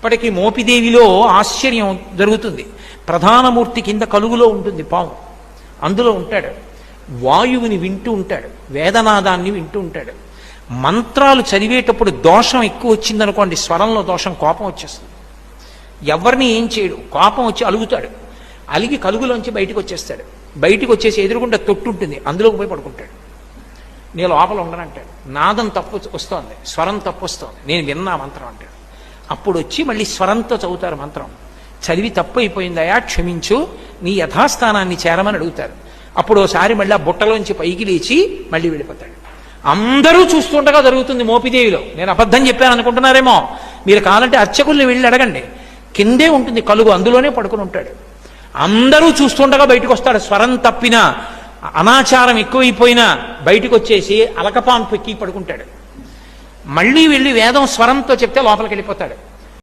ఇప్పటికీ మోపిదేవిలో ఆశ్చర్యం జరుగుతుంది. ప్రధానమూర్తి కింద కలుగులో ఉంటుంది పాము, అందులో ఉంటాడు. వాయువుని వింటూ ఉంటాడు, వేదనాదాన్ని వింటూ ఉంటాడు. మంత్రాలు చదివేటప్పుడు దోషం ఎక్కువ వచ్చిందనుకోండి, స్వరంలో దోషం, కోపం వచ్చేస్తుంది. ఎవరిని ఏం చేయడు, కోపం వచ్చి అలుగుతాడు. అలిగి కలుగులోంచి బయటకు వచ్చేస్తాడు. బయటికి వచ్చేసి ఎదురుగుండా తొట్టు ఉంటుంది, అందులోకి పోయి పడుకుంటాడు. నేను లోపల ఉండనంటాడు. నాదం తప్పు వస్తోంది, స్వరం తప్పు వస్తోంది, నేను విన్నా మంత్రం అంటాడు. అప్పుడు వచ్చి మళ్ళీ స్వరంతో చదువుతారు మంత్రం. చదివి తప్పు అయిపోయిందయా, క్షమించు, నీ యథాస్థానాన్ని చేరమని అడుగుతారు. అప్పుడు ఒకసారి మళ్ళీ ఆ బుట్టలోంచి పైకి లేచి మళ్ళీ వెళ్ళిపోతాడు. అందరూ చూస్తుండగా జరుగుతుంది మోపిదేవిలో. నేను అబద్ధం చెప్పాను అనుకుంటున్నారేమో, మీరు కావాలంటే అర్చకుల్ని వెళ్ళి అడగండి. కిందే ఉంటుంది కలుగు, అందులోనే పడుకుని ఉంటాడు. అందరూ చూస్తుండగా బయటకు వస్తాడు. స్వరం తప్పినా, అనాచారం ఎక్కువైపోయినా బయటకు వచ్చేసి అలకపాన్ పెక్కి పడుకుంటాడు. మళ్ళీ వెళ్ళి వేదం స్వరంతో చెప్తే లోపలికి వెళ్ళిపోతాడు.